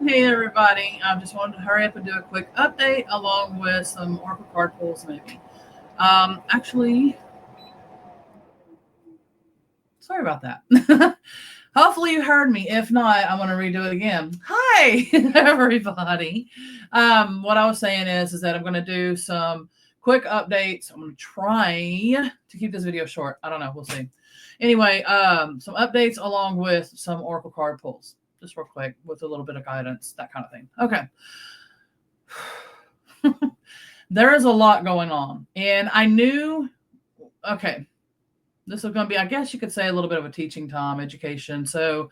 Hey everybody, I just wanted to hurry up and do a quick update along with some Oracle card pulls maybe. Actually, sorry about that. Hopefully you heard me. If not, I'm going to redo it again. Hi everybody. What I was saying is that I'm going to do some quick updates. I'm going to try to keep this video short. I don't know. We'll see. Anyway, some updates along with some Oracle card pulls. Just real quick with a little bit of guidance, that kind of thing. Okay. There is a lot going on. And I knew, okay, this is going to be, I guess you could say, a little bit of a teaching time, education. So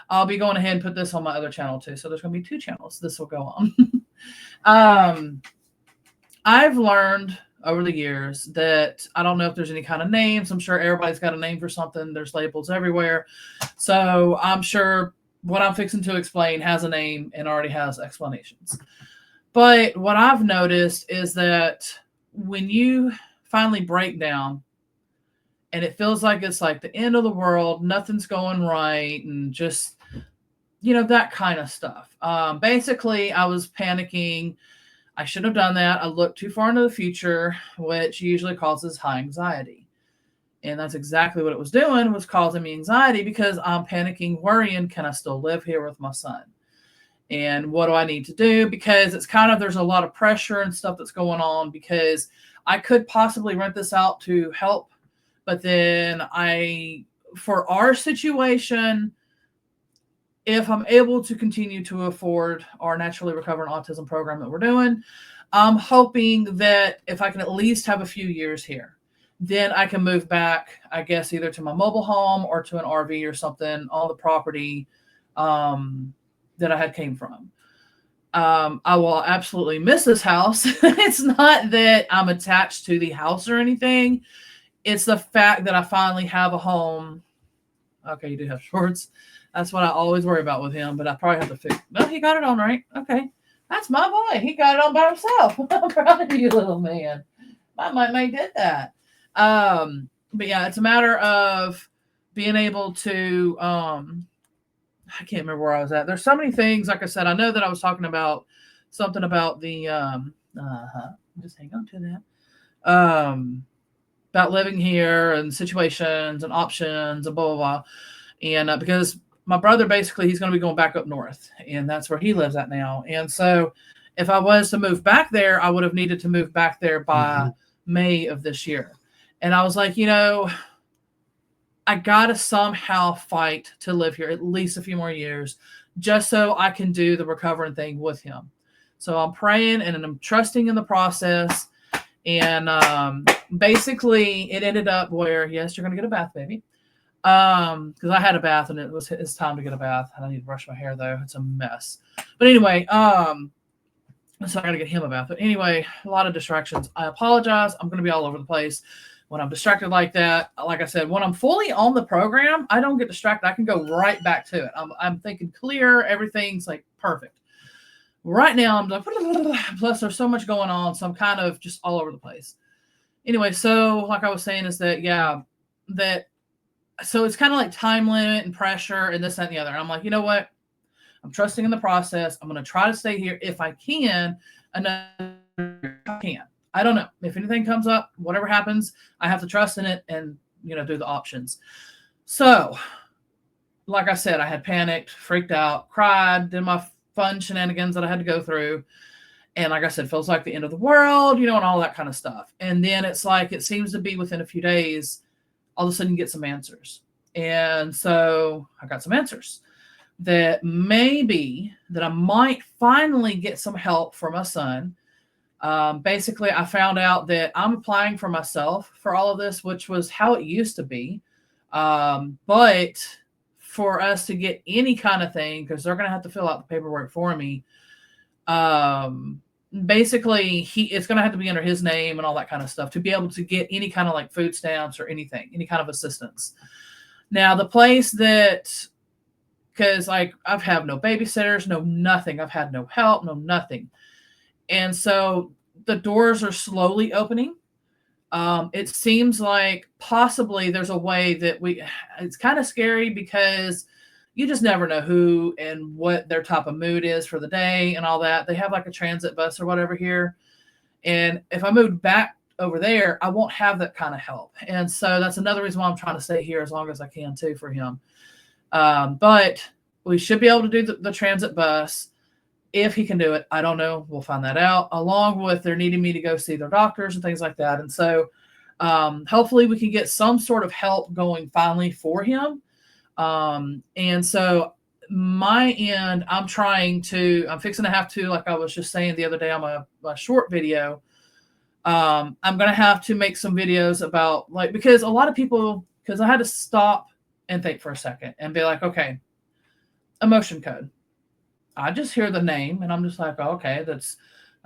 I'll be going ahead and put this on my other channel too. So there's going to be two channels this will go on. um, I've learned over the years that I don't know if there's any kind of names. I'm sure everybody's got a name for something. There's labels everywhere. So I'm sure what I'm fixing to explain has a name and already has explanations. But what I've noticed is that when you finally break down and it feels like it's like the end of the world, nothing's going right, and just, that kind of stuff. Basically, I was panicking. I shouldn't have done that. I looked too far into the future, which usually causes high anxiety. And that's exactly what it was doing, was causing me anxiety because I'm panicking, worrying, can I still live here with my son? And what do I need to do? Because it's kind of, there's a lot of pressure and stuff that's going on because I could possibly rent this out to help. But then for our situation, if I'm able to continue to afford our naturally recovering autism program that we're doing, I'm hoping that if I can at least have a few years here, then I can move back, I guess, either to my mobile home or to an RV or something on the property that I had came from. I will absolutely miss this house. It's not that I'm attached to the house or anything. It's the fact that I finally have a home. Okay, you do have shorts. That's what I always worry about with him, but I probably have to fix. No, he got it on right. Okay. That's my boy. He got it on by himself. I'm proud of you, little man. My mate did that. But yeah, it's a matter of being able to I can't remember where I was at. There's so many things. Like I said, I know that I was talking about something about the just hang on to that. About living here and situations and options and blah blah blah. And because my brother basically he's going to be going back up north, and that's where he lives at now. And so, if I was to move back there, I would have needed to move back there by May of this year. And I was like, I gotta somehow fight to live here at least a few more years, just so I can do the recovering thing with him. So I'm praying and I'm trusting in the process. And basically, it ended up where yes, you're gonna get a bath, baby. Because I had a bath and it's time to get a bath. And I need to brush my hair though; it's a mess. But anyway, so I got to get him a bath. But anyway, a lot of distractions. I apologize. I'm gonna be all over the place when I'm distracted like that. Like I said, when I'm fully on the program, I don't get distracted. I can go right back to it. I'm thinking clear. Everything's like perfect. Right now, I'm like, plus there's so much going on, so I'm kind of just all over the place. Anyway, so like I was saying, is that so it's kind of like time limit and pressure and this, that, and the other. And I'm like, you know what? I'm trusting in the process. I'm going to try to stay here if I can. Another I can. I don't know. If anything comes up, whatever happens, I have to trust in it and, do the options. So, like I said, I had panicked, freaked out, cried, did my fun shenanigans that I had to go through. And like I said, feels like the end of the world, and all that kind of stuff. And then it's like, it seems to be within a few days, all of a sudden you get some answers. And so I got some answers that I might finally get some help for my son. Basically, I found out that I'm applying for myself for all of this, which was how it used to be. But for us to get any kind of thing, because they're going to have to fill out the paperwork for me, basically it's going to have to be under his name and all that kind of stuff to be able to get any kind of like food stamps or anything, any kind of assistance. Now, the place because like I've had no babysitters, no nothing. I've had no help, no nothing. And so the doors are slowly opening. It seems like possibly there's a way that it's kind of scary because, you just never know who and what their type of mood is for the day and all that. They have like a transit bus or whatever here. And if I moved back over there, I won't have that kind of help. And so that's another reason why I'm trying to stay here as long as I can too for him. But we should be able to do the transit bus. If he can do it, I don't know. We'll find that out, along with they're needing me to go see their doctors and things like that. And so hopefully we can get some sort of help going finally for him. And so my end, I'm fixing to have to, like I was just saying the other day on my short video, I'm going to have to make some videos about, like, because a lot of people, because I had to stop and think for a second and be like, okay, emotion code. I just hear the name and I'm just like, oh, okay, that's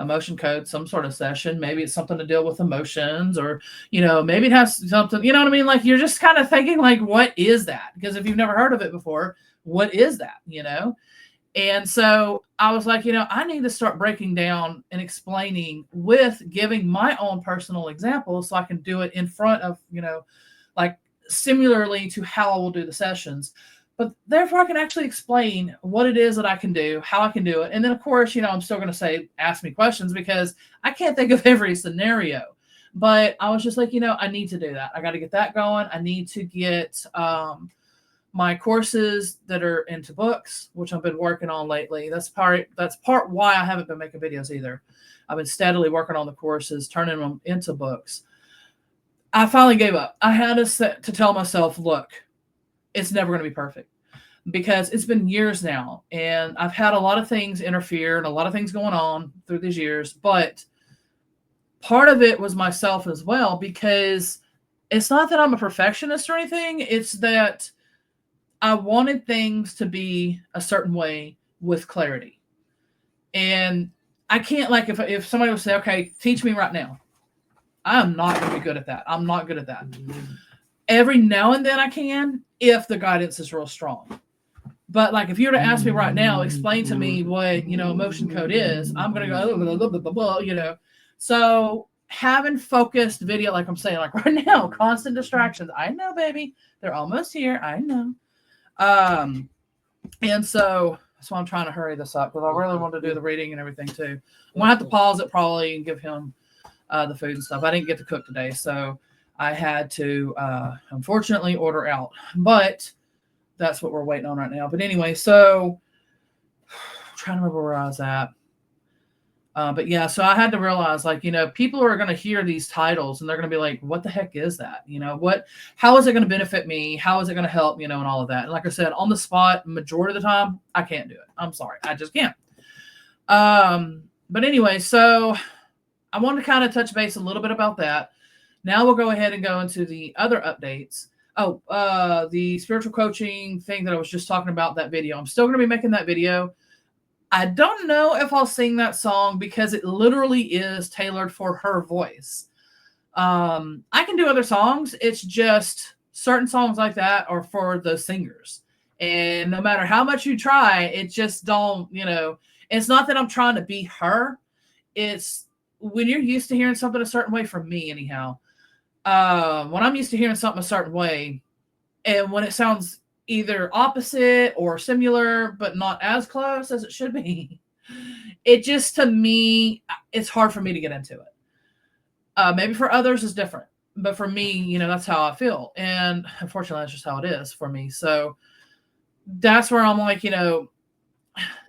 emotion code, some sort of session. Maybe it's something to deal with emotions, or, maybe it has something, you know what I mean? Like, you're just kind of thinking, like, what is that? Because if you've never heard of it before, what is that? And so I was like, I need to start breaking down and explaining with giving my own personal examples so I can do it in front of, like similarly to how I will do the sessions. But therefore, I can actually explain what it is that I can do, how I can do it. And then, of course, I'm still going to say, ask me questions, because I can't think of every scenario. But I was just like, I need to do that. I got to get that going. I need to get my courses that are into books, which I've been working on lately. That's part why I haven't been making videos either. I've been steadily working on the courses, turning them into books. I finally gave up. I had to tell myself, look, it's never going to be perfect, because it's been years now and I've had a lot of things interfere and a lot of things going on through these years. But part of it was myself as well, because it's not that I'm a perfectionist or anything. It's that I wanted things to be a certain way with clarity. And I can't, like, if somebody would say, okay, teach me right now, I'm not going to be good at that. I'm not good at that. Every now and then I can, if the guidance is real strong. But like, if you were to ask me right now, explain to me what, emotion code is, I'm going to go, blah, blah, blah, blah, So having focused video, like I'm saying, like right now, constant distractions. I know, baby, they're almost here. I know. And so that's why I'm trying to hurry this up, because I really want to do the reading and everything too. I'm going to have to pause it probably and give him the food and stuff. I didn't get to cook today, so I had to, unfortunately, order out. But that's what we're waiting on right now. But anyway, so I'm trying to remember where I was at. But yeah, so I had to realize, like, people are going to hear these titles and they're going to be like, what the heck is that? How is it going to benefit me? How is it going to help, and all of that. And like I said, on the spot, majority of the time, I can't do it. I'm sorry. I just can't. But anyway, so I wanted to kind of touch base a little bit about that. Now we'll go ahead and go into the other updates. Oh, the spiritual coaching thing that I was just talking about, that video. I'm still going to be making that video. I don't know if I'll sing that song, because it literally is tailored for her voice. I can do other songs. It's just certain songs like that are for the singers. And no matter how much you try, it just don't, it's not that I'm trying to be her. It's when you're used to hearing something a certain way, from me anyhow. When I'm used to hearing something a certain way, and when it sounds either opposite or similar, but not as close as it should be, it just, to me, it's hard for me to get into it. Maybe for others it's different, but for me, that's how I feel. And unfortunately, that's just how it is for me. So that's where I'm like,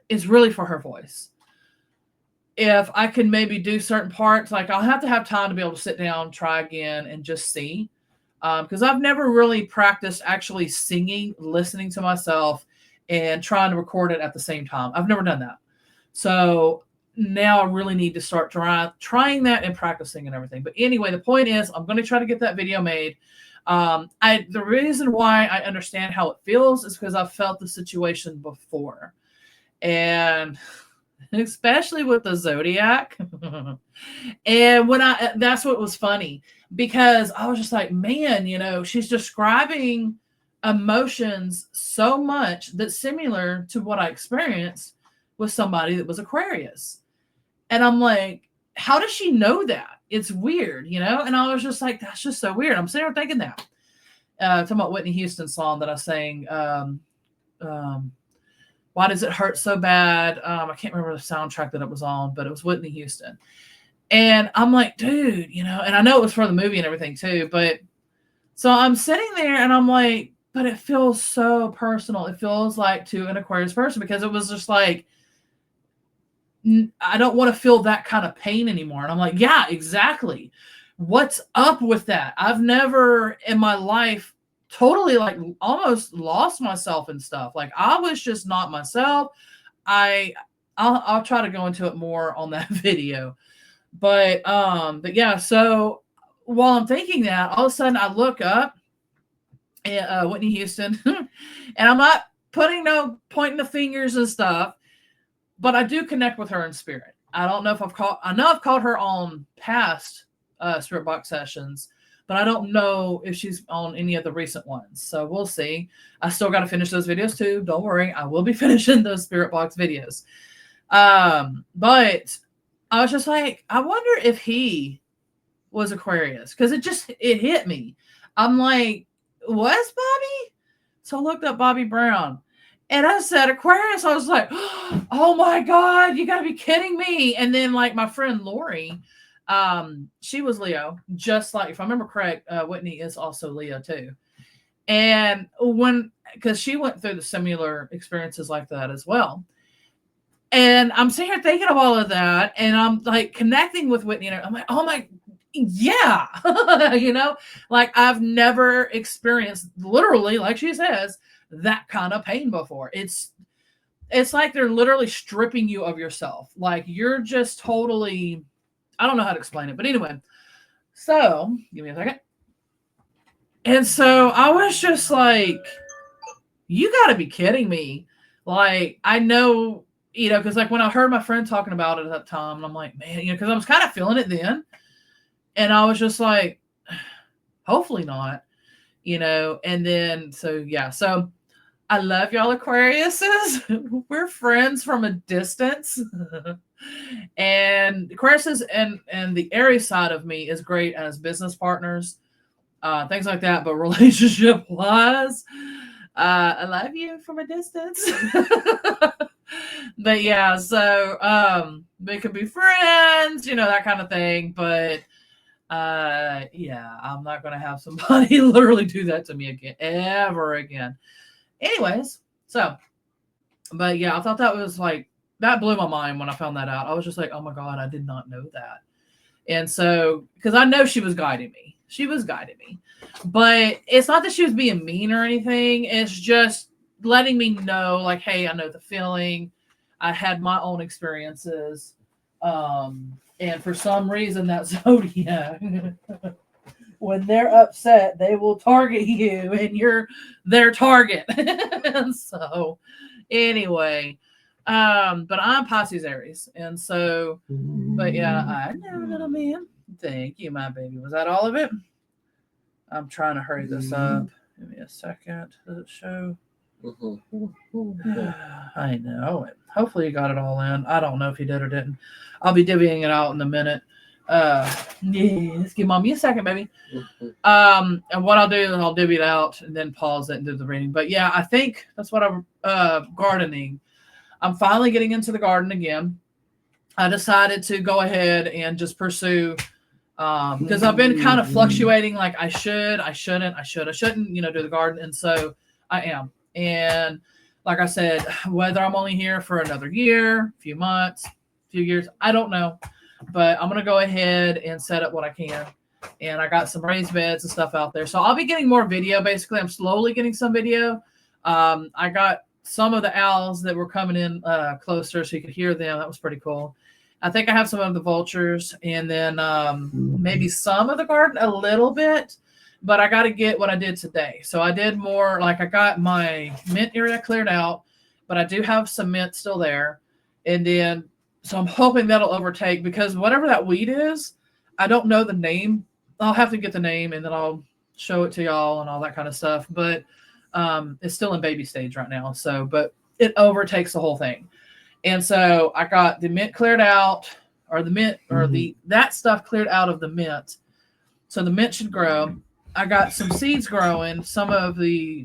it's really for her voice. If I can maybe do certain parts, like I'll have to have time to be able to sit down, try again, and just see. Because I've never really practiced actually singing, listening to myself, and trying to record it at the same time. I've never done that. So now I really need to start trying that and practicing and everything. But anyway, the point is, I'm going to try to get that video made. The reason why I understand how it feels is because I've felt the situation before. And especially with the zodiac. And that's what was funny, because I was just like, man, she's describing emotions so much that's similar to what I experienced with somebody that was Aquarius. And I'm like, how does she know that? It's weird, And I was just like, that's just so weird. I'm sitting there thinking that. Talking about Whitney Houston's song that I sang, Why Does It Hurt So Bad? I can't remember the soundtrack that it was on, but it was Whitney Houston. And I'm like, dude, and I know it was for the movie and everything too, but so I'm sitting there and I'm like, but it feels so personal. It feels like to an Aquarius person, because it was just like, I don't want to feel that kind of pain anymore. And I'm like, yeah, exactly. What's up with that? I've never in my life totally like almost lost myself and stuff. Like I was just not myself. I'll try to go into it more on that video. But yeah, so while I'm thinking that, all of a sudden I look up at Whitney Houston and I'm not pointing the fingers and stuff, but I do connect with her in spirit. I don't know if I know I've called her on past spirit box sessions, but I don't know if she's on any of the recent ones. So we'll see. I still got to finish those videos too. Don't worry. I will be finishing those spirit box videos. But I was just like, I wonder if he was Aquarius, because it hit me. I'm like, was Bobby? So I looked up Bobby Brown and I said Aquarius. I was like, oh my God, you gotta be kidding me. And then like my friend Lori, she was Leo, just like, if I remember correct, Whitney is also Leo too. And because she went through the similar experiences like that as well. And I'm sitting here thinking of all of that, and I'm like connecting with Whitney, and I'm like, oh my, yeah, like I've never experienced, literally, like she says, that kind of pain before. It's like they're literally stripping you of yourself. Like you're just totally, I don't know how to explain it, but anyway. So give me a second. And so I was just like, you got to be kidding me. Like I know. Because like when I heard my friend talking about it at that time, and I'm like, man, because I was kind of feeling it then. And I was just like, hopefully not, and then, so yeah. So I love y'all Aquariuses. We're friends from a distance. And Aquariuses and the Aries side of me is great as business partners, things like that. But relationship wise, I love you from a distance. But yeah, so they can be friends, that kind of thing. But yeah, I'm not gonna have somebody literally do that to me again, ever again. Anyways, so, but yeah, I thought that was like, that blew my mind when I found that out. I was just like, oh my God, I did not know that. And so, because I know she was guiding me. But it's not that she was being mean or anything. It's just letting me know, like, hey, I know the feeling. I had my own experiences. And for some reason, that zodiac, when they're upset, they will target you and you're their target. And so, anyway, but I'm Pisces Aries. And so, but yeah, I know, little man. Thank you, my baby. Was that all of it? I'm trying to hurry this up. Give me a second. Does it show? I know it. Hopefully you got it all in. I don't know if you did or didn't. I'll be divvying it out in a minute. Yes, give mommy a second, baby. And what I'll do is I'll divvy it out and then pause it and do the reading. But yeah, I think that's what I'm gardening. I'm finally getting into the garden again. I decided to go ahead and just pursue, because I've been kind of fluctuating, like I shouldn't, do the garden. And so I am. And like I said, whether I'm only here for another year, few months, few years, I don't know. But I'm going to go ahead and set up what I can. And I got some raised beds and stuff out there. So I'll be getting more video. Basically, I'm slowly getting some video. I got some of the owls that were coming in closer so you could hear them. That was pretty cool. I think I have some of the vultures, and then maybe some of the garden a little bit. But I got to get what I did today. So I did more, like I got my mint area cleared out, but I do have some mint still there. And then, so I'm hoping that'll overtake, because whatever that weed is, I don't know the name. I'll have to get the name and then I'll show it to y'all and all that kind of stuff. But it's still in baby stage right now. So, but it overtakes the whole thing. And so I got the mint cleared out, or the mint, or that stuff cleared out of the mint. So the mint should grow. I got some seeds growing,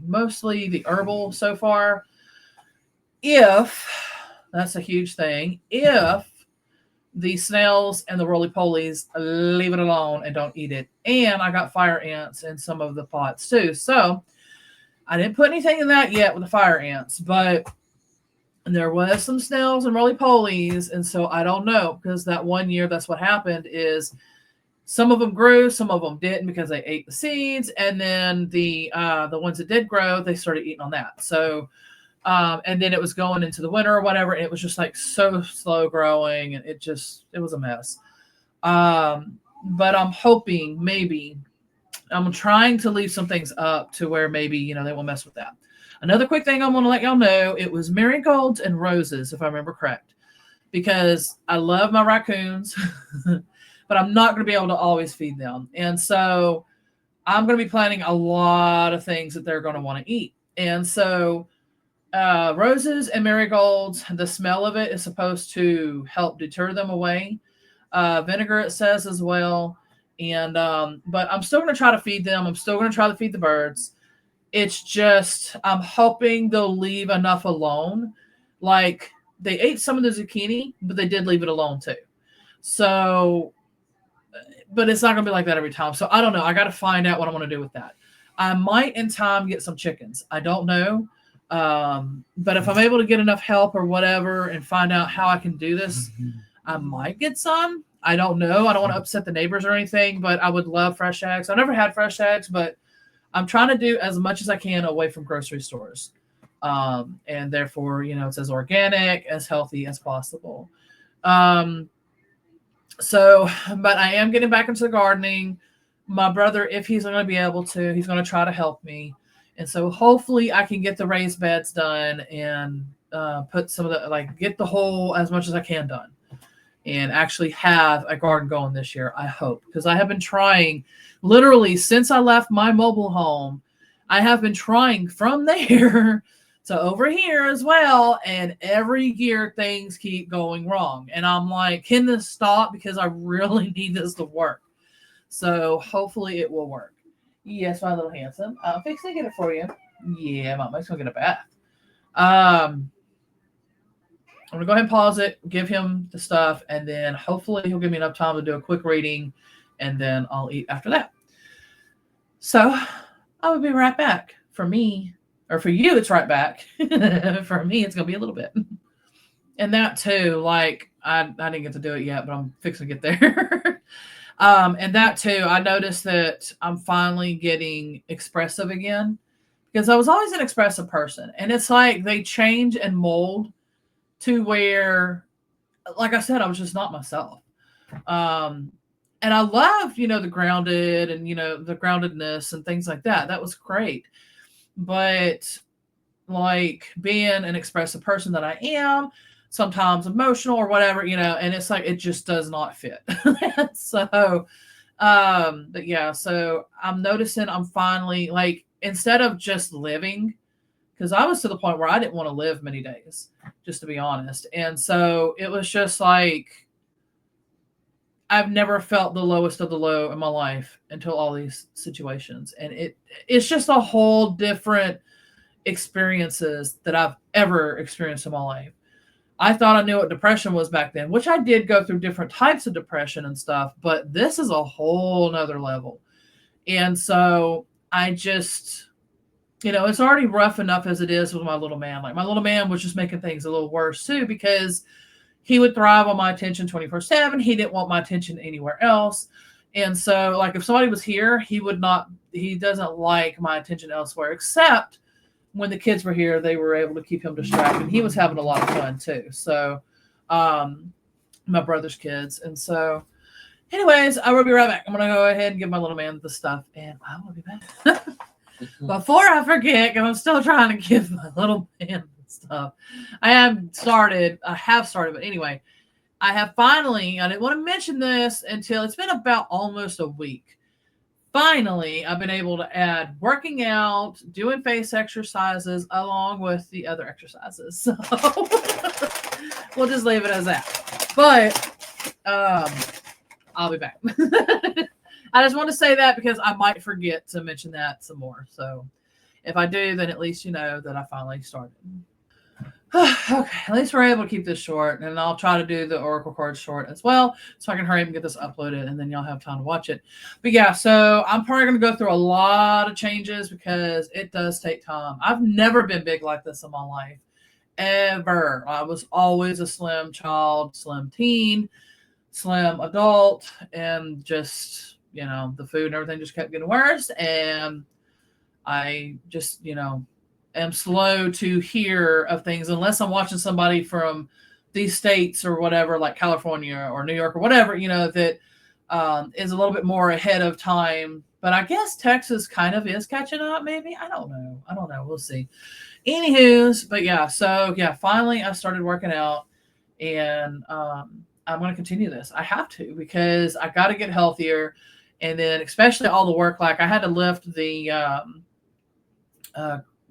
mostly the herbal so far. if that's a huge thing, if the snails and the roly-polies leave it alone and don't eat it. And I got fire ants in some of the pots too. So I didn't put anything in that yet with the fire ants, but there was some snails and roly-polies. And so I don't know, because that one year, that's what happened is some of them grew, some of them didn't because they ate the seeds. And then the ones that did grow, they started eating on that. So and then it was going into the winter or whatever, and it was just like so slow growing, and it was a mess. But I'm hoping maybe I'm trying to leave some things up to where maybe, they won't mess with that. Another quick thing I want to let y'all know, it was marigolds and roses, if I remember correct, because I love my raccoons, but I'm not going to be able to always feed them. And so I'm going to be planning a lot of things that they're going to want to eat. And so roses and marigolds, the smell of it is supposed to help deter them away. Vinegar, it says as well. And but I'm still going to try to feed them. I'm still going to try to feed the birds. It's just I'm hoping they'll leave enough alone. Like they ate some of the zucchini, but they did leave it alone too. So, but it's not going to be like that every time. So I don't know. I got to find out what I want to do with that. I might in time get some chickens. I don't know. But if I'm able to get enough help or whatever and find out how I can do this, I might get some. I don't know. I don't want to upset the neighbors or anything, but I would love fresh eggs. I've never had fresh eggs, but I'm trying to do as much as I can away from grocery stores. And therefore, it's as organic, as healthy as possible. So, but I am getting back into the gardening. My brother, if he's going to be able to, he's going to try to help me. And so hopefully I can get the raised beds done and put some of the, get the whole as much as I can done and actually have a garden going this year, I hope. Because I have been trying literally since I left my mobile home. I have been trying from there to over here as well. And every year things keep going wrong. And I'm like, can this stop? Because I really need this to work. So hopefully it will work. Yes, my little handsome. I'll fix it, get it for you. Yeah, Mama's going to get a bath. I'm going to go ahead and pause it, give him the stuff, and then hopefully he'll give me enough time to do a quick reading, and then I'll eat after that. So I will be right back. For me, or for you, it's right back. For me, it's going to be a little bit. And that too, I didn't get to do it yet, but I'm fixing to get there. And that too, I noticed that I'm finally getting expressive again because I was always an expressive person. And it's like they change and mold to where, like I said, I was just not myself. And I love, the grounded and, the groundedness and things like that. That was great. But being an expressive person that I am, sometimes emotional or whatever, and it's like, it just does not fit. So, but yeah, so I'm noticing I'm finally instead of just living, because I was to the point where I didn't want to live many days, just to be honest. And so it was just I've never felt the lowest of the low in my life until all these situations. And it's just a whole different experiences that I've ever experienced in my life. I thought I knew what depression was back then, which I did go through different types of depression and stuff, but this is a whole nother level. And so I just, it's already rough enough as it is with my little man. My little man was just making things a little worse too, because he would thrive on my attention 24/7. He didn't want my attention anywhere else. And so if somebody was here, he doesn't like my attention elsewhere, except when the kids were here, they were able to keep him distracted. He was having a lot of fun too. So, my brother's kids. And so anyways, I will be right back. I'm going to go ahead and give my little man the stuff and I will be back. Before I forget, because I'm still trying to give my little man the stuff. I have started, but anyway, I have finally, I didn't want to mention this until it's been about almost a week. Finally, I've been able to add working out, doing face exercises, along with the other exercises. So we'll just leave it as that. But I'll be back. I just want to say that because I might forget to mention that some more. So if I do, then at least you know that I finally started. Okay, at least we're able to keep this short, and I'll try to do the oracle cards short as well, so I can hurry up and get this uploaded, and then y'all have time to watch it. But yeah, so I'm probably going to go through a lot of changes because it does take time. I've never been big like this in my life, ever. I was always a slim child, slim teen, slim adult, and just, the food and everything just kept getting worse, and I just, am slow to hear of things unless I'm watching somebody from these states or whatever, like California or New York or whatever, that is a little bit more ahead of time. But I guess Texas kind of is catching up, maybe. I don't know. We'll see. Anywho's, but yeah, so yeah, finally I started working out, and I'm going to continue this. I have to, because I got to get healthier. And then especially all the work, like I had to lift the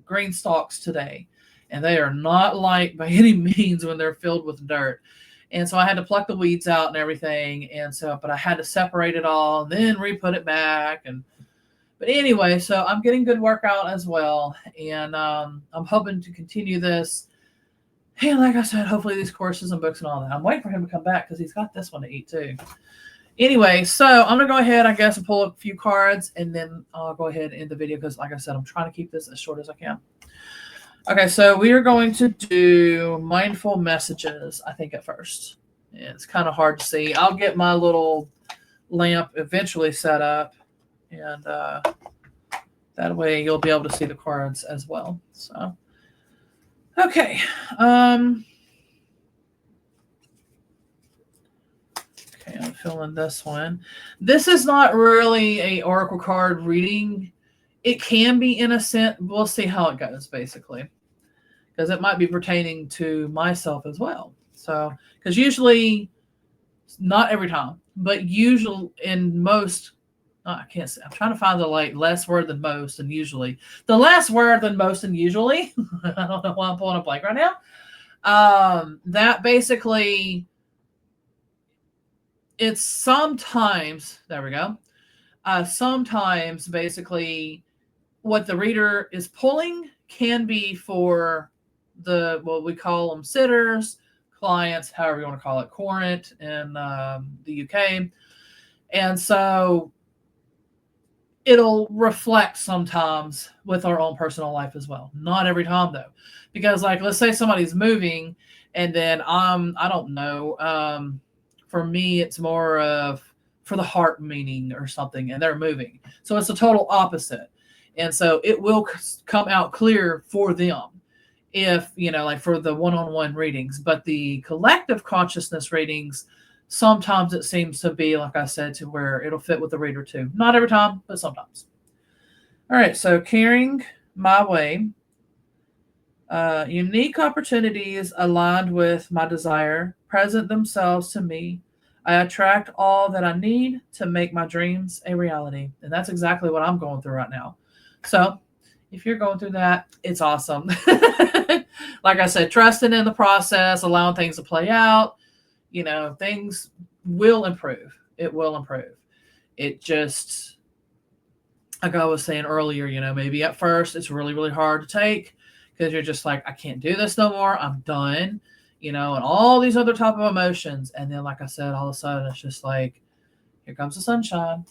green stalks today, and they are not light by any means when they're filled with dirt. And so I had to pluck the weeds out and everything. And so, but I had to separate it all and then re-put it back. But anyway, so I'm getting good workout as well. And I'm hoping to continue this. And like I said, hopefully these courses and books and all that. I'm waiting for him to come back because he's got this one to eat too. Anyway, so I'm going to go ahead, I guess, and pull up a few cards, and then I'll go ahead and end the video because, like I said, I'm trying to keep this as short as I can. Okay, so we are going to do mindful messages, I think, at first. It's kind of hard to see. I'll get my little lamp eventually set up, and that way you'll be able to see the cards as well. So, okay. Okay, I'm filling this one. This is not really a oracle card reading. It can be in a sense. We'll see how it goes, basically, because it might be pertaining to myself as well. So, because usually, not every time, but usually in most, I can't say. I'm trying to find the less word than most and usually. The less word than most and usually. I don't know why I'm pulling a blank right now. That basically. It's sometimes, there we go. Sometimes basically what the reader is pulling can be for what we call them sitters, clients, however you want to call it, current in the UK. And so it'll reflect sometimes with our own personal life as well. Not every time though, because like, let's say somebody's moving and then I don't know, for me, it's more of for the heart meaning or something, and they're moving. So it's the total opposite. And so it will come out clear for them if, like for the one-on-one readings. But the collective consciousness readings, sometimes it seems to be, like I said, to where it'll fit with the reader too. Not every time, but sometimes. All right, so carrying my way. Unique opportunities aligned with my desire present themselves to me. I attract all that I need to make my dreams a reality. And that's exactly what I'm going through right now. So if you're going through that, it's awesome. Like I said, trusting in the process, allowing things to play out, things will improve. It will improve. It just, like I was saying earlier, maybe at first it's really, really hard to take, because you're just like, I can't do this no more. I'm done, and all these other type of emotions. And then, like I said, all of a sudden it's just like, here comes the sunshine.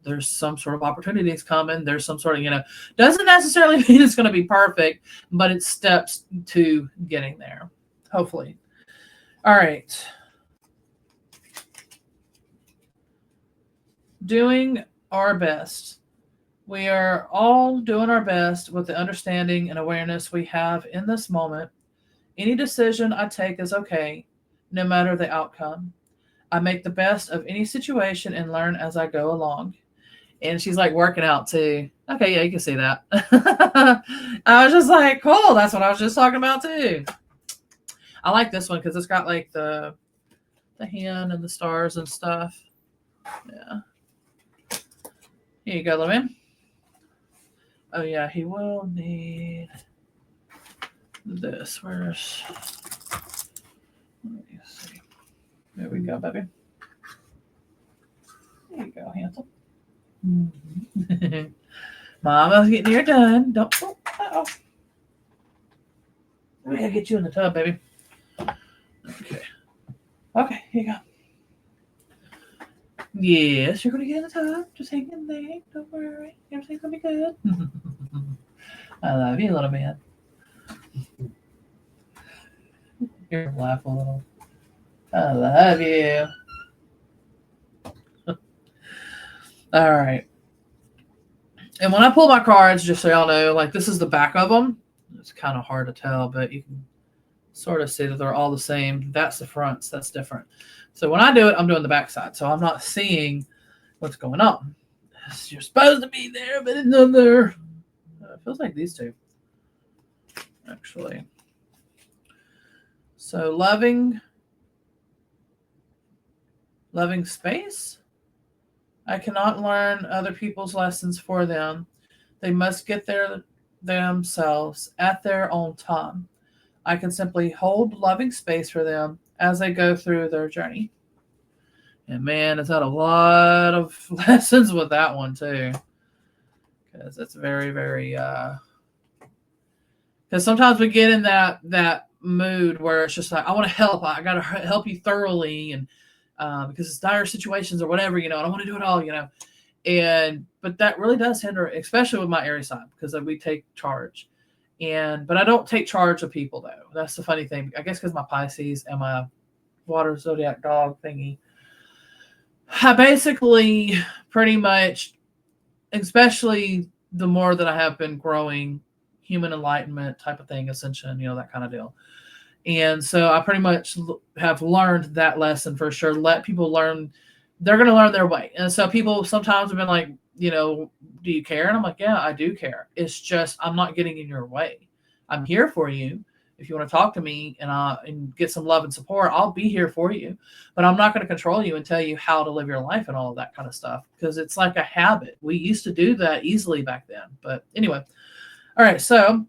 There's some sort of opportunities coming. There's some sort of, doesn't necessarily mean it's going to be perfect, but it's steps to getting there, hopefully. All right. Doing our best. We are all doing our best with the understanding and awareness we have in this moment. Any decision I take is okay, no matter the outcome. I make the best of any situation and learn as I go along. And she's like working out too. Okay, yeah, you can see that. I was just like, cool. That's what I was just talking about too. I like this one because it's got like the hand and the stars and stuff. Yeah. Here you go, little man. Oh yeah, he will need this. Let me see. There we go, baby. There you go, handsome. Mm-hmm. Mama's getting here done. Don't. Oh. We gotta get you in the tub, baby. Okay. Okay, here you go. Yes, you're gonna get in the tub. Just hang in there. Don't worry. Everything's gonna be good. I love you, little man. You're gonna laugh a little. I love you. All right. And when I pull my cards, just so y'all know, like this is the back of them. It's kind of hard to tell, but you can sort of see that they're all the same. That's the fronts. That's different. So when I do it, I'm doing the back side. So I'm not seeing what's going on. You're supposed to be there, but it's not there. It feels like these two, actually. So loving space. I cannot learn other people's lessons for them. They must get there themselves at their own time. I can simply hold loving space for them as they go through their journey. And man, it's had a lot of lessons with that one too. Because it's very, very because sometimes we get in that mood where it's just like, I want to help. I gotta help you thoroughly, and because it's dire situations or whatever, and I want to do it all, but that really does hinder, especially with my Aries sign, because we take charge. But I don't take charge of people though. That's the funny thing. I guess because my Pisces and my water zodiac dog thingy, I basically pretty much, especially the more that I have been growing, human enlightenment type of thing, ascension, that kind of deal. And so I pretty much have learned that lesson for sure. Let people learn. They're going to learn their way. And so people sometimes have been like, do you care? And I'm like, yeah, I do care. It's just, I'm not getting in your way. I'm here for you. If you want to talk to me and get some love and support, I'll be here for you. But I'm not going to control you and tell you how to live your life and all of that kind of stuff, because it's like a habit. We used to do that easily back then. But anyway. All right. So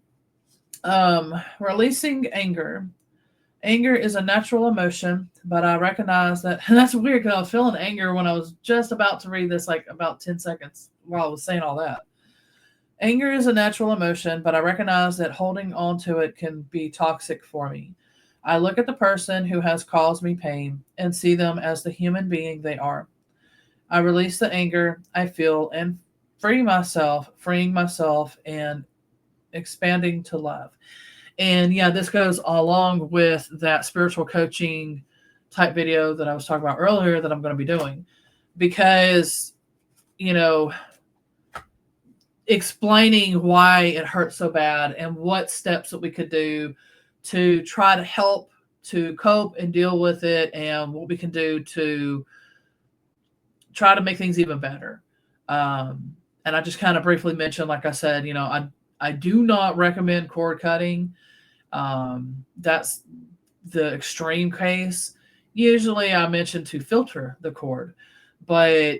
releasing anger. Anger is a natural emotion, but I recognize that, and that's weird because I was feeling anger when I was just about to read this, like about 10 seconds while I was saying all that. Anger is a natural emotion, but I recognize that holding on to it can be toxic for me. I look at the person who has caused me pain and see them as the human being they are. I release the anger I feel and freeing myself and expanding to love. And yeah, this goes along with that spiritual coaching type video that I was talking about earlier that I'm going to be doing, because, explaining why it hurts so bad and what steps that we could do to try to help to cope and deal with it, and what we can do to try to make things even better. And I just kind of briefly mentioned, like I said, I do not recommend cord cutting. That's the extreme case. Usually I mention to filter the cord, but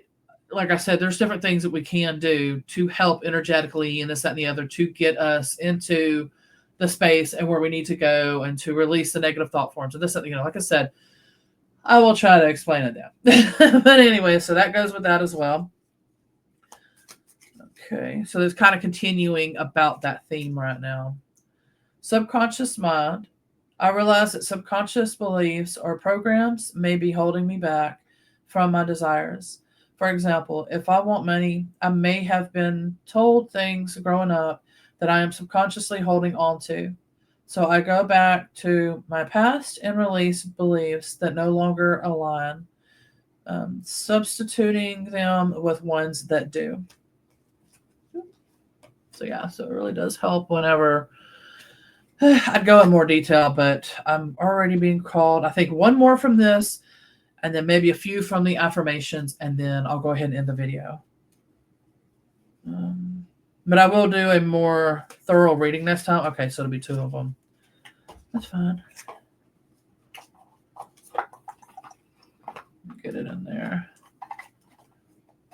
like I said, there's different things that we can do to help energetically and this, that, and the other to get us into the space and where we need to go, and to release the negative thought forms and this, that, like I said, I will try to explain it now. But anyway, so that goes with that as well. Okay, so there's kind of continuing about that theme right now. Subconscious mind. I realize that subconscious beliefs or programs may be holding me back from my desires. For example, if I want money, I may have been told things growing up that I am subconsciously holding on to. So I go back to my past and release beliefs that no longer align, substituting them with ones that do. So yeah, so it really does help whenever I'd go in more detail, but I'm already being called. I think one more from this, and then maybe a few from the affirmations, and then I'll go ahead and end the video. But I will do a more thorough reading next time. Okay, so it'll be 2 of them. That's fine. Get it in there.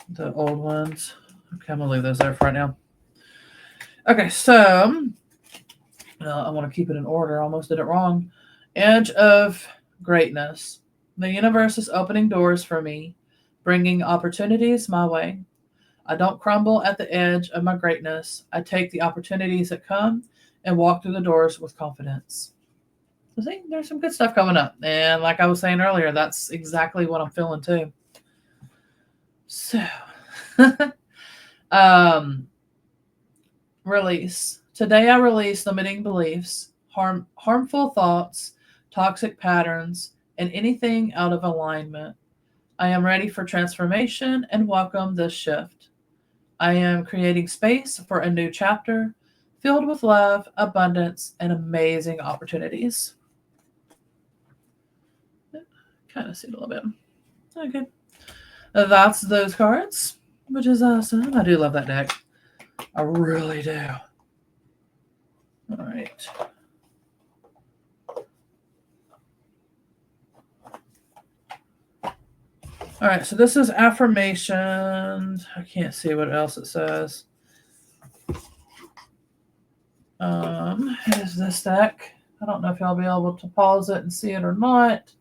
The old ones. Okay, I'm going to leave those there for right now. Okay, so I want to keep it in order. I almost did it wrong. Edge of greatness. The universe is opening doors for me, bringing opportunities my way. I don't crumble at the edge of my greatness. I take the opportunities that come and walk through the doors with confidence. So see, there's some good stuff coming up. And like I was saying earlier, that's exactly what I'm feeling too. So, release. Today I release limiting beliefs, harmful thoughts, toxic patterns, and anything out of alignment. I am ready for transformation and welcome this shift. I am creating space for a new chapter filled with love, abundance, and amazing opportunities. Kind of see it a little bit. Okay. That's those cards, which is awesome. I do love that deck. I really do. All right. All right, so this is affirmations. I can't see what else it says. Here's this deck. I don't know if y'all be able to pause it and see it or not.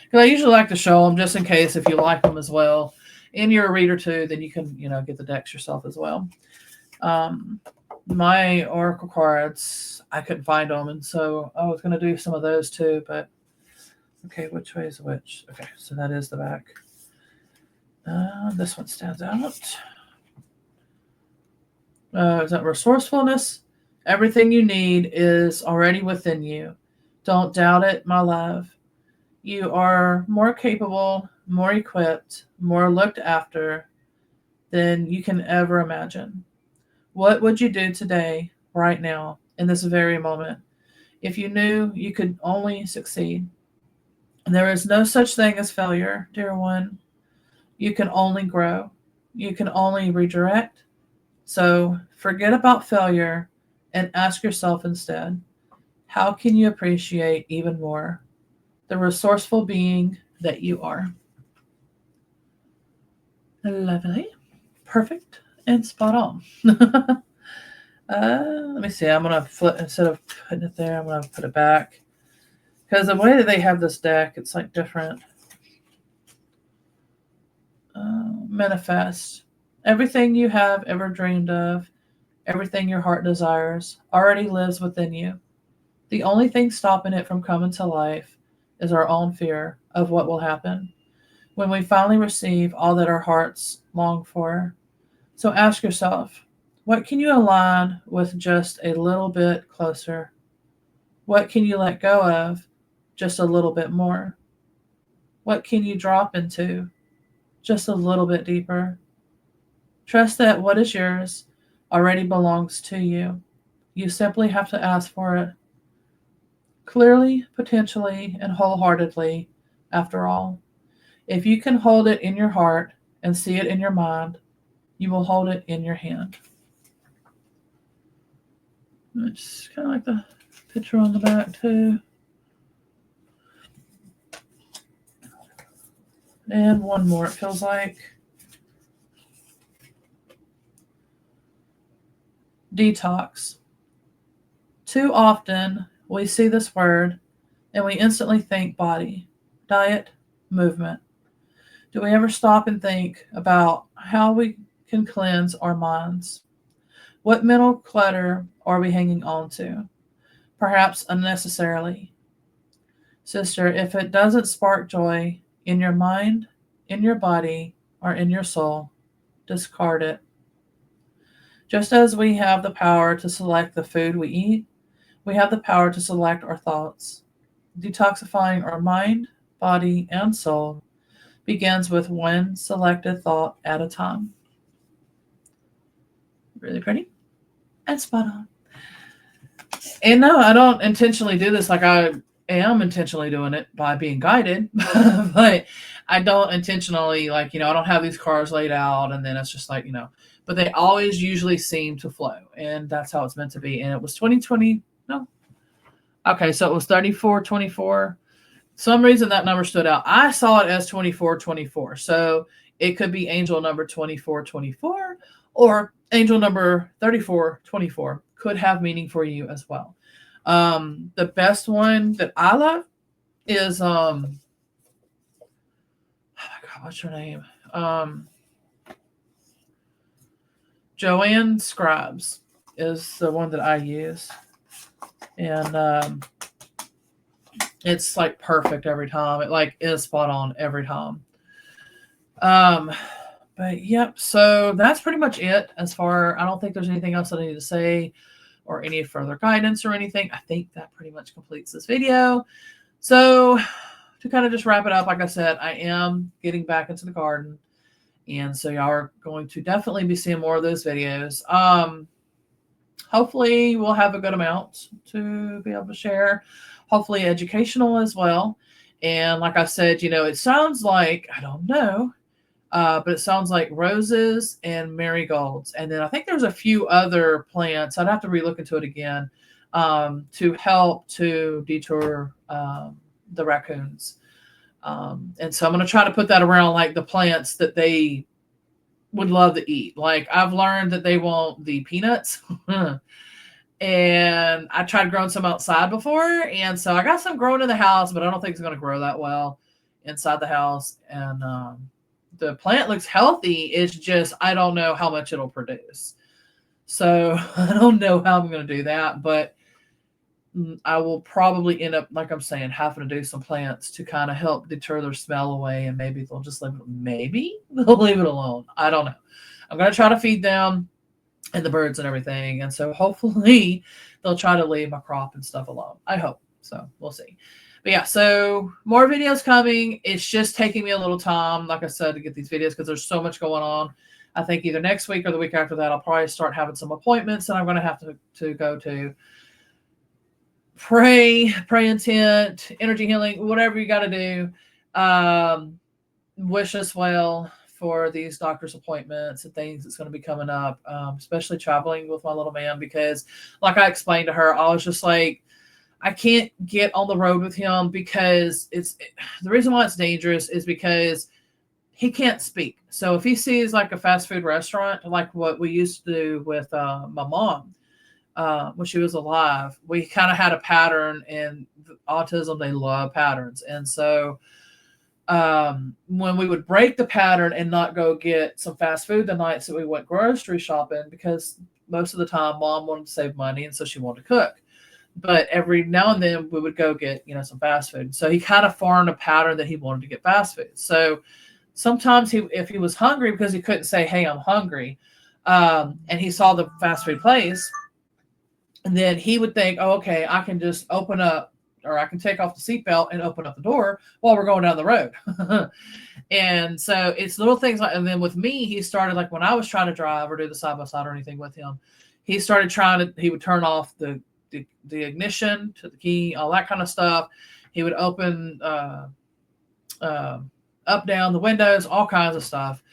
Because I usually like to show them just in case if you like them as well. And you're a reader too, then you can, get the decks yourself as well. My oracle cards, I couldn't find them, and so I was going to do some of those too, but okay, which way is which? Okay, so that is the back. This one stands out. Is that resourcefulness? Everything you need is already within you. Don't doubt it, my love. You are more capable, more equipped, more looked after than you can ever imagine. What would you do today, right now, in this very moment, if you knew you could only succeed? There is no such thing as failure, dear one. You can only grow. You can only redirect. So forget about failure and ask yourself instead, how can you appreciate even more the resourceful being that you are? Lovely. Perfect and spot on. Let me see. I'm going to flip, instead of putting it there, I'm going to put it back. Because the way that they have this deck, it's like different. Manifest. Everything you have ever dreamed of, everything your heart desires, already lives within you. The only thing stopping it from coming to life is our own fear of what will happen when we finally receive all that our hearts long for. So ask yourself, what can you align with just a little bit closer? What can you let go of just a little bit more? What can you drop into just a little bit deeper? Trust that what is yours already belongs to you. You simply have to ask for it. Clearly, potentially, and wholeheartedly, after all. If you can hold it in your heart and see it in your mind, you will hold it in your hand. It's kind of like the picture on the back, too. And one more, it feels like. Detox. Too often, we see this word and we instantly think body, diet, movement. Do we ever stop and think about how we can cleanse our minds? What mental clutter are we hanging on to? Perhaps unnecessarily. Sister, if it doesn't spark joy in your mind, in your body, or in your soul, discard it. Just as we have the power to select the food we eat, we have the power to select our thoughts. Detoxifying our mind, body, and soul begins with one selected thought at a time. Really pretty and spot on. And no, I don't intentionally do this. Like, I am intentionally doing it by being guided, but I don't intentionally, I don't have these cards laid out and then it's just but they always usually seem to flow, and that's how it's meant to be. And it was 2020. No. Okay. So it was 3424. Some reason that number stood out. I saw it as 2424. So it could be angel number 2424 or angel number 3424 could have meaning for you as well. The best one that I love is oh my God, what's her name? Joanne Scribes is the one that I use. And It's like perfect every time. It like is spot on every time. Um, but yep. So that's pretty much it. As far, I don't think there's anything else that I need to say or any further guidance or anything. I think that pretty much completes this video. So to kind of just wrap it up, like I said, I am getting back into the garden. And so y'all are going to definitely be seeing more of those videos. Hopefully we'll have a good amount to be able to share. Hopefully educational as well. And like I said, it sounds like, I don't know, but it sounds like roses and marigolds. And then I think there's a few other plants. I'd have to relook into it again to help to deter the raccoons. And so I'm going to try to put that around like the plants that they would love to eat. Like I've learned that they want the peanuts. And I tried growing some outside before. And so I got some growing in the house, but I don't think it's going to grow that well inside the house. And the plant looks healthy. It's just, I don't know how much it'll produce. So I don't know how I'm going to do that, but I will probably end up, like I'm saying, having to do some plants to kind of help deter their smell away, and maybe they'll just leave it alone. I don't know. I'm going to try to feed them and the birds and everything, and so hopefully they'll try to leave my crop and stuff alone. I hope. So we'll see. But yeah, so more videos coming. It's just taking me a little time, like I said, to get these videos because there's so much going on. I think either next week or the week after that, I'll probably start having some appointments that I'm going to have to go to. Pray intent, energy healing, whatever you got to do. Wish us well for these doctor's appointments and things that's going to be coming up, especially traveling with my little man, because like I explained to her, I was just like, I can't get on the road with him because the reason why it's dangerous is because he can't speak. So if he sees like a fast food restaurant, like what we used to do with my mom, when she was alive, we kind of had a pattern, and autism, they love patterns. And so when we would break the pattern and not go get some fast food the nights that we went grocery shopping, because most of the time mom wanted to save money and so she wanted to cook, but every now and then we would go get some fast food. So he kind of formed a pattern that he wanted to get fast food. So sometimes if he was hungry, because he couldn't say, hey, I'm hungry, and he saw the fast food place, and then he would think, oh, okay, I can just open up, or I can take off the seatbelt and open up the door while we're going down the road. And so it's little things like, and then with me, he started, like when I was trying to drive or do the side by side or anything with him, he started he would turn off the ignition to the key, all that kind of stuff. He would open up, down the windows, all kinds of stuff.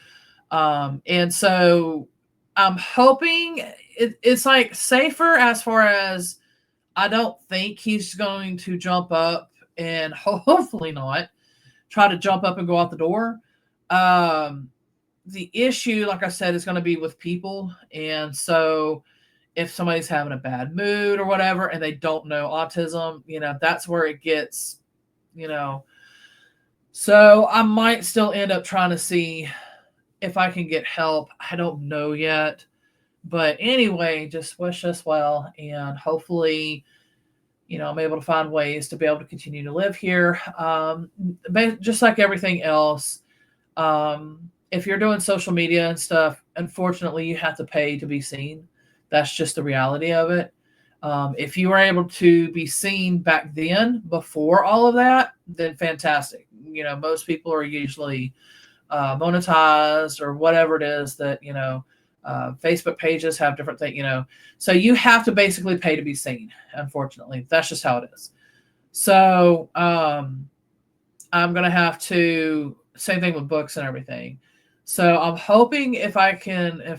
And so I'm hoping it's like safer as far as, I don't think he's going to jump up, and hopefully not try to jump up and go out the door. The issue, like I said, is going to be with people. And so if somebody's having a bad mood or whatever, and they don't know autism, that's where it gets, so I might still end up trying to see if I can get help. I don't know yet. But anyway, just wish us well, and hopefully, I'm able to find ways to be able to continue to live here. But just like everything else, if you're doing social media and stuff, unfortunately, you have to pay to be seen. That's just the reality of it. If you were able to be seen back then, before all of that, then fantastic. Most people are usually monetized or whatever it is that, Facebook pages have different things, so you have to basically pay to be seen. Unfortunately, that's just how it is. So I'm going to have to, same thing with books and everything. So I'm hoping if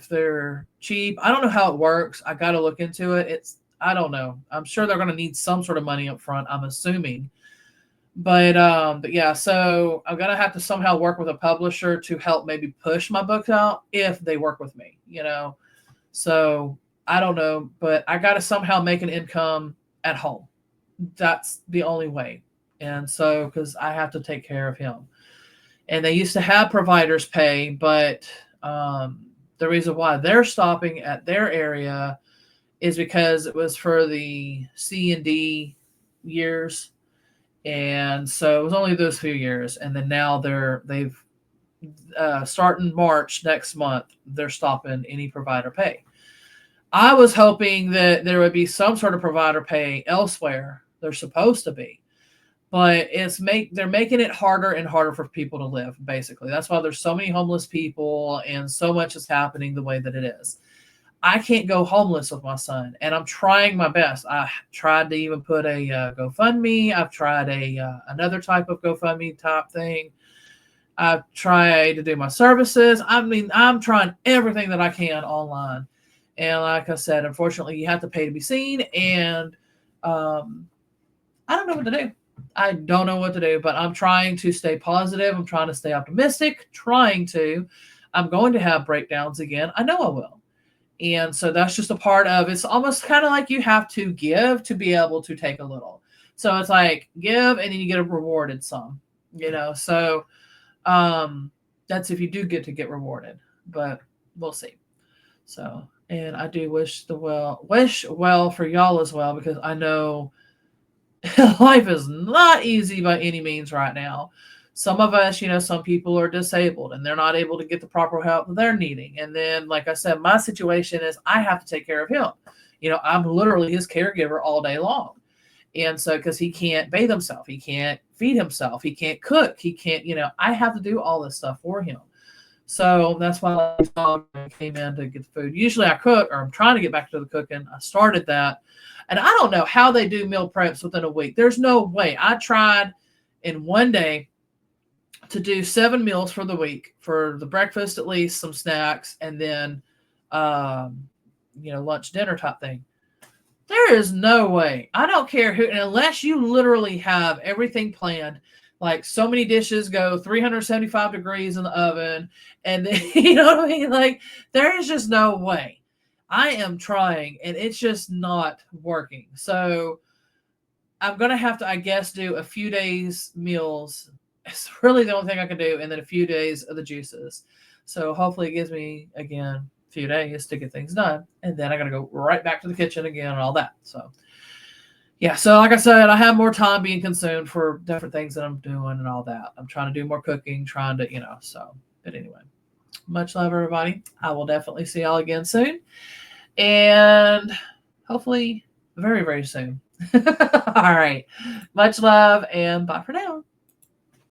they're cheap, I don't know how it works. I got to look into it. I don't know. I'm sure they're going to need some sort of money up front, I'm assuming. But yeah, so I'm gonna have to somehow work with a publisher to help maybe push my books out if they work with me, So I don't know, but I gotta somehow make an income at home. That's the only way. And so, because I have to take care of him. And they used to have providers pay, but the reason why they're stopping at their area is because it was for the C and D years. And so it was only those few years. And then now they've starting March next month, they're stopping any provider pay. I was hoping that there would be some sort of provider pay elsewhere. They're supposed to be, but they're making it harder and harder for people to live. Basically, that's why there's so many homeless people and so much is happening the way that it is. I can't go homeless with my son, and I'm trying my best. I tried to even put a GoFundMe. I've tried a another type of GoFundMe type thing. I've tried to do my services. I mean, I'm trying everything that I can online. And like I said, unfortunately, you have to pay to be seen. And um, I don't know what to do. I don't know what to do, but I'm trying to stay positive. I'm trying to stay optimistic, trying to. I'm going to have breakdowns again. I know I will. And so that's just a part of it's almost kind of like you have to give to be able to take a little. So it's like give and then you get a rewarded some, So that's if you do get to get rewarded, but we'll see. So, and I do wish well for y'all as well, because I know life is not easy by any means right now. Some of us, some people are disabled and they're not able to get the proper help that they're needing. And then, like I said, my situation is I have to take care of him. I'm literally his caregiver all day long. And so, because he can't bathe himself, he can't feed himself, he can't cook, he can't, I have to do all this stuff for him. So that's why I came in to get the food. Usually I cook, or I'm trying to get back to the cooking. I started that. And I don't know how they do meal preps within a week. There's no way. I tried in one day to do 7 meals for the week, for the breakfast, at least some snacks, and then, lunch, dinner type thing. There is no way. I don't care who, unless you literally have everything planned, like so many dishes go 375 degrees in the oven, and then, you know what I mean? Like, there is just no way. I am trying, and it's just not working. So I'm going to have to, I guess, do a few days meals. It's really the only thing I can do, and then a few days of the juices. So hopefully it gives me, again, few days to get things done, and then I gotta go right back to the kitchen again and all that. So yeah, so like I said, I have more time being consumed for different things that I'm doing and all that. I'm trying to do more cooking, trying to, so, but anyway, much love, everybody. I will definitely see y'all again soon, and hopefully very, very soon. All right, much love, and bye for now.